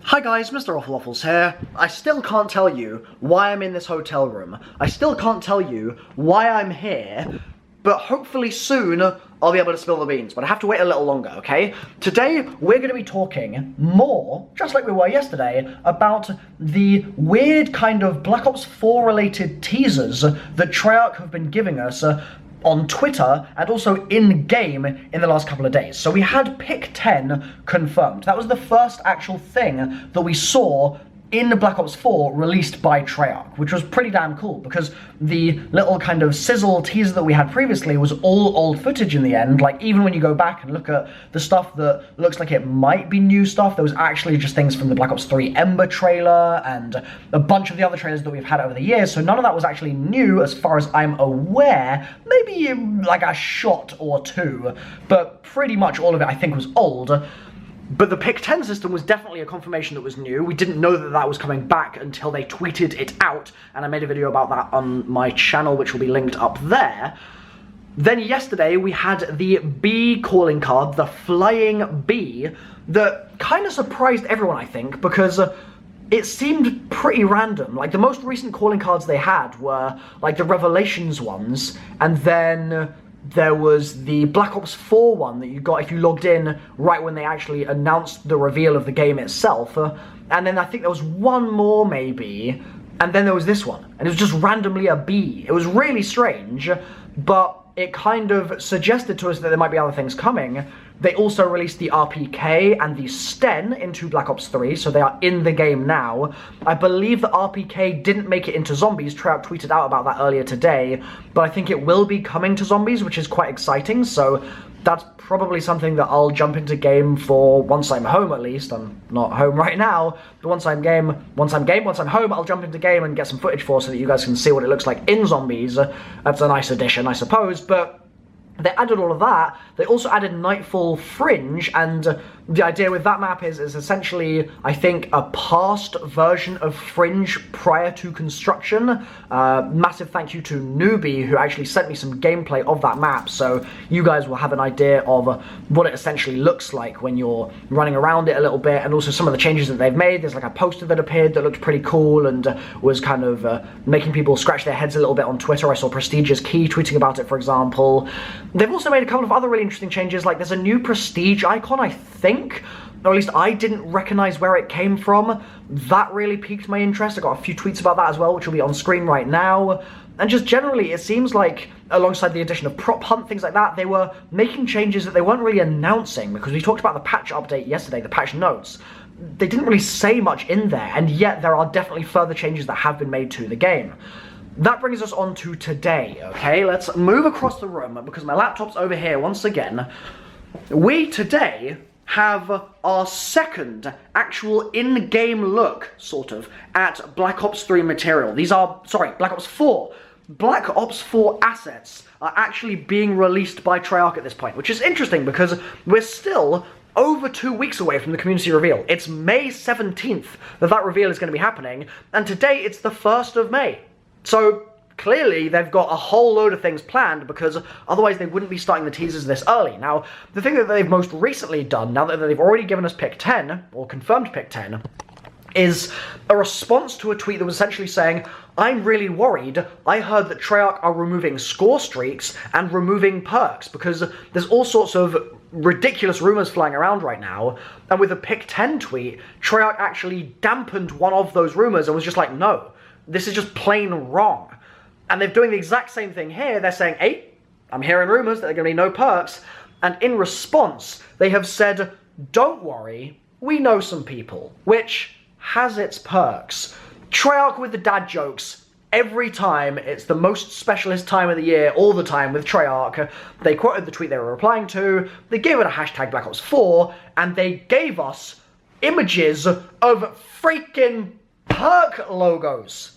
Hi guys, MrRoflWaffles here. I still can't tell you why I'm in this hotel room. I still can't tell you why I'm here, but hopefully soon I'll be able to spill the beans, but I have to wait a little longer, okay? Today, we're going to be talking more, just like we were yesterday, about the weird kind of Black Ops 4 related teasers that Treyarch have been giving us on Twitter and also in-game in the last couple of days. So we had Pick 10 confirmed. That was the first actual thing that we saw in Black Ops 4 released by Treyarch, which was pretty damn cool because the little kind of sizzle teaser that we had previously was all old footage in the end. Like, even when you go back and look at the stuff that looks like it might be new stuff, there was actually just things from the Black Ops 3 Ember trailer and a bunch of the other trailers that we've had over the years, so none of that was actually new as far as I'm aware. Maybe like a shot or two, but pretty much all of it I think was old. But the Pick 10 system was definitely a confirmation that was new. We didn't know that that was coming back until they tweeted it out, and I made a video about that on my channel, which will be linked up there. Then yesterday we had the bee calling card, the flying bee, that kind of surprised everyone, I think, because it seemed pretty random. Like, the most recent calling cards they had were like the Revelations ones, and then there was the Black Ops 4 one that you got if you logged in right when they actually announced the reveal of the game itself. And then I think there was one more maybe, and then there was this one. And it was just randomly a bee. It was really strange, but it kind of suggested to us that there might be other things coming. They also released the RPK and the Sten into Black Ops 3, so they are in the game now. I believe the RPK didn't make it into Zombies. Treyarch tweeted out about that earlier today, but I think it will be coming to Zombies, which is quite exciting, so that's probably something that I'll jump into game for once I'm home, at least. I'm not home right now, but once I'm home, I'll jump into game and get some footage for so that you guys can see what it looks like in Zombies. That's a nice addition, I suppose, but they added all of that. They also added Nightfall Fringe, and the idea with that map is essentially, I think, a past version of Fringe prior to construction. Massive thank you to Newbie, who actually sent me some gameplay of that map, so you guys will have an idea of what it essentially looks like when you're running around it a little bit, and also some of the changes that they've made. There's like a poster that appeared that looked pretty cool and was kind of making people scratch their heads a little bit on Twitter. I saw Prestigious Key tweeting about it, for example. They've also made a couple of other really interesting changes, like there's a new Prestige icon, I think, or at least I didn't recognize where it came from. That really piqued my interest. I got a few tweets about that as well, which will be on screen right now. And just generally, it seems like, alongside the addition of Prop Hunt, things like that, they were making changes that they weren't really announcing, because we talked about the patch update yesterday, the patch notes. They didn't really say much in there, and yet there are definitely further changes that have been made to the game. That brings us on to today, okay? Let's move across the room, because my laptop's over here once again. We today have our second actual in-game look, sort of, at Black Ops 3 material. These are, sorry, Black Ops 4. Black Ops 4 assets are actually being released by Treyarch at this point, which is interesting because we're still over 2 weeks away from the community reveal. It's May 17th that reveal is going to be happening, and today it's the 1st of May. So clearly they've got a whole load of things planned, because otherwise they wouldn't be starting the teasers this early. Now, the thing that they've most recently done, now that they've already given us Pick 10, or confirmed Pick 10, is a response to a tweet that was essentially saying, I'm really worried. I heard that Treyarch are removing score streaks and removing perks, because there's all sorts of ridiculous rumors flying around right now, and with the Pick 10 tweet, Treyarch actually dampened one of those rumors and was just like, no, this is just plain wrong. And they're doing the exact same thing here. They're saying, hey, I'm hearing rumors that there are going to be no perks. And in response, they have said, don't worry, we know some people, which has its perks. Treyarch with the dad jokes. Every time, it's the most specialist time of the year, all the time with Treyarch. They quoted the tweet they were replying to, they gave it a hashtag Black Ops 4, and they gave us images of freaking perk logos.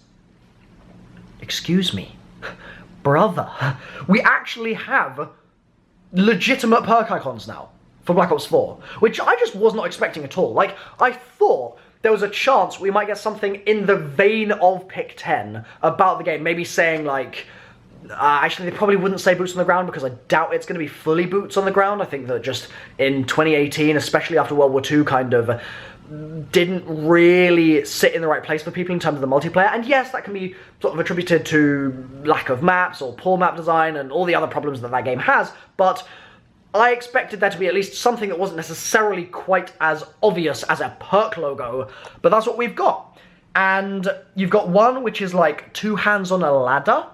Excuse me, brother, we actually have legitimate perk icons now for Black Ops 4, which I just was not expecting at all. Like, I thought there was a chance we might get something in the vein of Pick 10 about the game, maybe saying like, actually they probably wouldn't say boots on the ground, because I doubt it's going to be fully boots on the ground. I think that just in 2018, especially after World War II, kind of didn't really sit in the right place for people in terms of the multiplayer, and yes, that can be sort of attributed to lack of maps or poor map design and all the other problems that that game has, but I expected there to be at least something that wasn't necessarily quite as obvious as a perk logo, but that's what we've got. And you've got one which is like 2 hands on a ladder.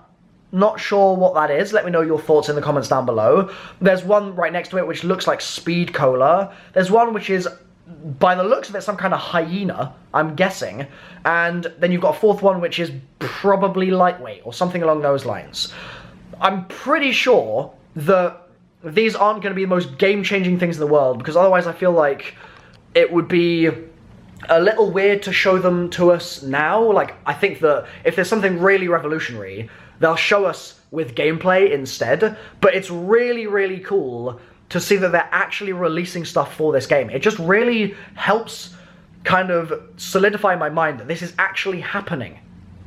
Not sure what that is. Let me know your thoughts in the comments down below. There's one right next to it which looks like Speed Cola. There's one which is, by the looks of it, some kind of hyena, I'm guessing. And then you've got a 4th one which is probably lightweight or something along those lines. I'm pretty sure that these aren't going to be the most game-changing things in the world, because otherwise I feel like it would be a little weird to show them to us now. Like, I think that if there's something really revolutionary, they'll show us with gameplay instead, but it's really, really cool to see that they're actually releasing stuff for this game. It just really helps kind of solidify in my mind that this is actually happening.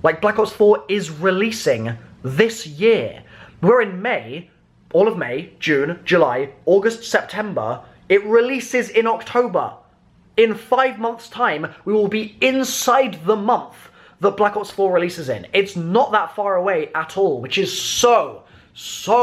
Like, Black Ops 4 is releasing this year. We're in May, all of May, June, July, August, September. It releases in October. In 5 months' time, we will be inside the month that Black Ops 4 releases in. It's not that far away at all, which is so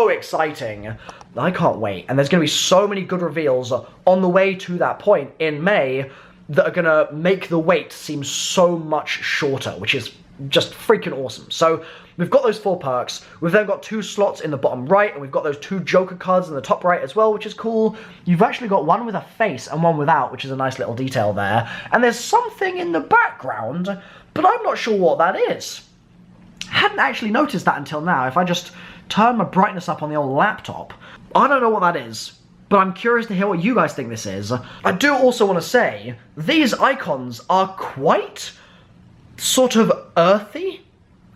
exciting. I can't wait. And there's going to be so many good reveals on the way to that point in May that are going to make the wait seem so much shorter, which is just freaking awesome. So we've got those 4 perks. We've then got 2 slots in the bottom right, and we've got those 2 Joker cards in the top right as well, which is cool. You've actually got one with a face and one without, which is a nice little detail there. And there's something in the background, but I'm not sure what that is. Hadn't actually noticed that until now. If I just turn my brightness up on the old laptop, I don't know what that is, but I'm curious to hear what you guys think this is. I do also want to say, these icons are quite sort of earthy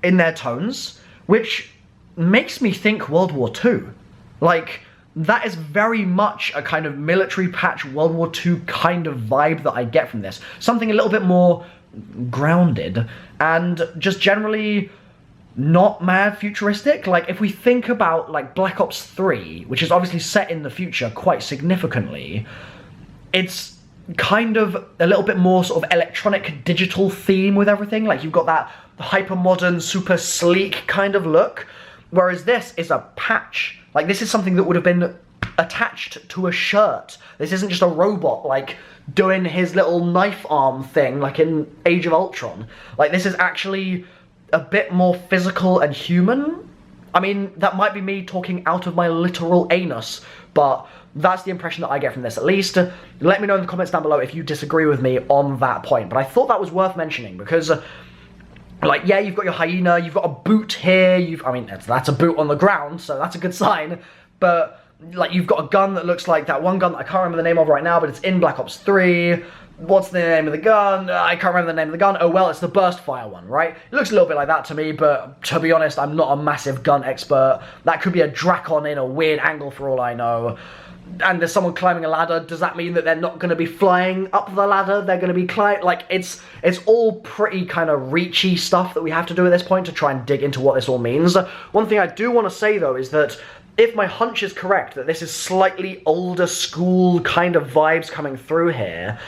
in their tones, which makes me think World War II. Like, that is very much a kind of military patch World War II kind of vibe that I get from this. Something a little bit more grounded, and just generally not mad futuristic. Like, if we think about, like, Black Ops 3, which is obviously set in the future quite significantly, it's kind of a little bit more sort of electronic digital theme with everything. Like, you've got that hyper-modern, super sleek kind of look, whereas this is a patch. Like, this is something that would have been attached to a shirt. This isn't just a robot, like, doing his little knife arm thing, like in Age of Ultron. Like, this is actually a bit more physical and human. I mean, that might be me talking out of my literal anus, but that's the impression that I get from this, at least. Let me know in the comments down below if you disagree with me on that point, but I thought that was worth mentioning, because like, yeah, you've got your hyena, you've got a boot here, I mean, that's a boot on the ground, so that's a good sign, but, like, you've got a gun that looks like that one gun that I can't remember the name of right now, but it's in Black Ops 3. What's the name of the gun? I can't remember the name of the gun. Oh, well, it's the burst fire one, right? It looks a little bit like that to me, but to be honest, I'm not a massive gun expert. That could be a Drakon in a weird angle for all I know. And there's someone climbing a ladder. Does that mean that they're not going to be flying up the ladder? They're going to be climbing, like, it's all pretty kind of reachy stuff that we have to do at this point to try and dig into what this all means. One thing I do want to say, though, is that if my hunch is correct, that this is slightly older school kind of vibes coming through here,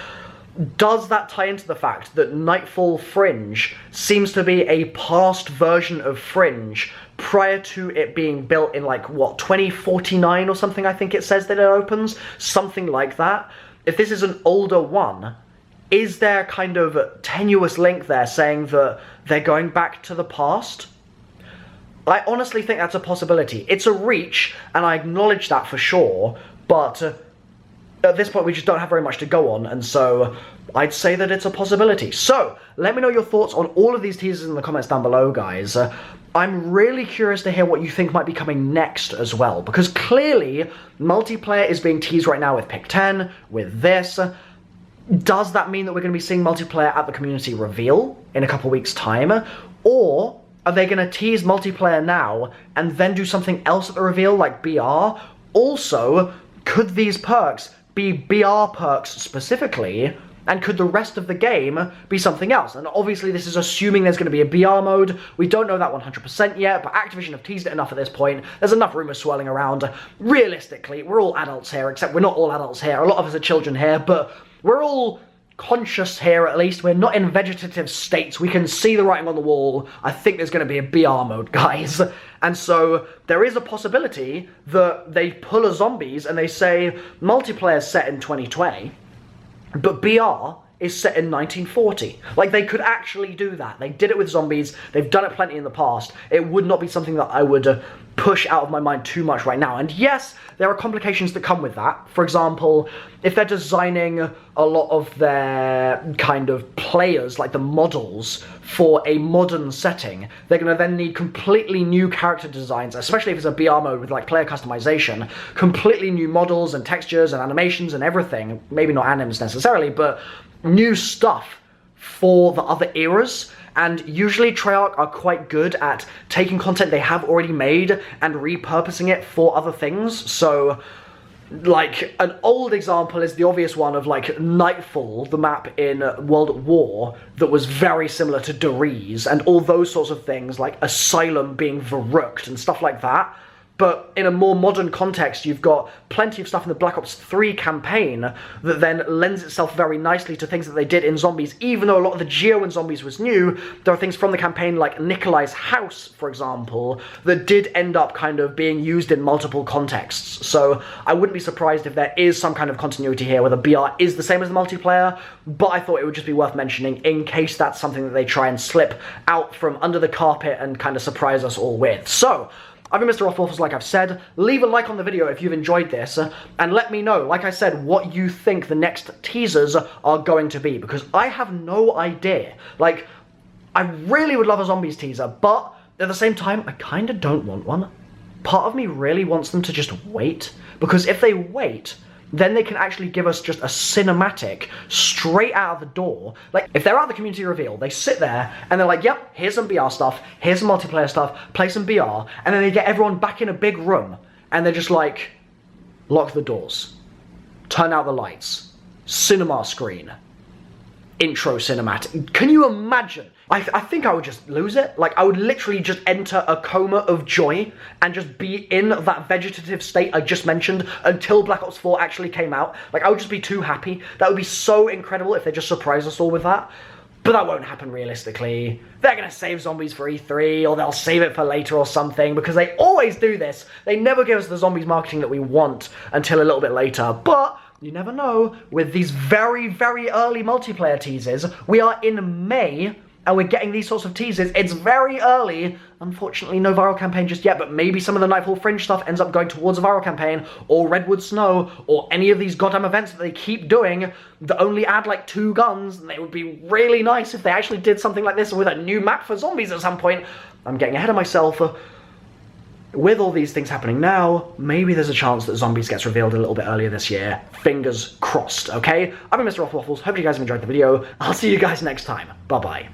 does that tie into the fact that Nightfall Fringe seems to be a past version of Fringe prior to it being built in, like, what, 2049 or something, I think it says that it opens? Something like that. If this is an older one, is there kind of a tenuous link there saying that they're going back to the past? I honestly think that's a possibility. It's a reach, and I acknowledge that for sure, but at this point we just don't have very much to go on, and so I'd say that it's a possibility. So, let me know your thoughts on all of these teasers in the comments down below, guys. I'm really curious to hear what you think might be coming next as well, because clearly multiplayer is being teased right now with Pick 10, with this. Does that mean that we're going to be seeing multiplayer at the community reveal in a couple weeks' time? Or are they going to tease multiplayer now and then do something else at the reveal, like BR? Also, could these perks be BR perks specifically, and could the rest of the game be something else? And obviously this is assuming there's going to be a BR mode. We don't know that 100% yet, but Activision have teased it enough at this point. There's enough rumours swirling around. Realistically, we're all adults here, except we're not all adults here. A lot of us are children here, but we're all conscious here at least. We're not in vegetative states. We can see the writing on the wall. I think there's going to be a BR mode, guys. And so there is a possibility that they pull a Zombies and they say multiplayer set in 2020, but BR is set in 1940. Like, they could actually do that. They did it with Zombies. They've done it plenty in the past. It would not be something that I would push out of my mind too much right now. And yes, there are complications that come with that. For example, if they're designing a lot of their kind of players, like the models, for a modern setting, they're going to then need completely new character designs, especially if it's a BR mode with like player customization, completely new models and textures and animations and everything. Maybe not anims necessarily, but new stuff for the other eras. And usually Treyarch are quite good at taking content they have already made and repurposing it for other things. So, like, an old example is the obvious one of, like, Nightfall, the map in World at War, that was very similar to Deriz, and all those sorts of things, like Asylum being Verrucht and stuff like that. But in a more modern context, you've got plenty of stuff in the Black Ops 3 campaign that then lends itself very nicely to things that they did in Zombies. Even though a lot of the geo in Zombies was new, there are things from the campaign like Nikolai's house, for example, that did end up kind of being used in multiple contexts. So I wouldn't be surprised if there is some kind of continuity here where the BR is the same as the multiplayer, but I thought it would just be worth mentioning in case that's something that they try and slip out from under the carpet and kind of surprise us all with. So, I've been MrRoflWaffles, like I've said. Leave a like on the video if you've enjoyed this, and let me know, like I said, what you think the next teasers are going to be, because I have no idea. Like, I really would love a Zombies teaser, but at the same time, I kind of don't want one. Part of me really wants them to just wait, because if they wait, then they can actually give us just a cinematic straight out of the door. Like, if they're at the community reveal, they sit there and they're like, yep, here's some BR stuff, here's some multiplayer stuff, play some BR, and then they get everyone back in a big room, and they're just like, lock the doors, turn out the lights, cinema screen, intro cinematic. Can you imagine? I think I would just lose it. Like, I would literally just enter a coma of joy and just be in that vegetative state I just mentioned until Black Ops 4 actually came out. Like, I would just be too happy. That would be so incredible if they just surprise us all with that. But that won't happen realistically. They're gonna save Zombies for E3, or they'll save it for later or something, because they always do this. They never give us the Zombies marketing that we want until a little bit later. But you never know. With these very, very early multiplayer teasers, we are in May, and we're getting these sorts of teasers. It's very early. Unfortunately, no viral campaign just yet, but maybe some of the Nightfall Fringe stuff ends up going towards a viral campaign, or Redwood Snow, or any of these goddamn events that they keep doing that only add like 2 guns, and it would be really nice if they actually did something like this with a new map for Zombies at some point. I'm getting ahead of myself. With all these things happening now, maybe there's a chance that Zombies gets revealed a little bit earlier this year. Fingers crossed, okay? I've been MrRoflWaffles. Hope you guys have enjoyed the video. I'll see you guys next time. Bye-bye.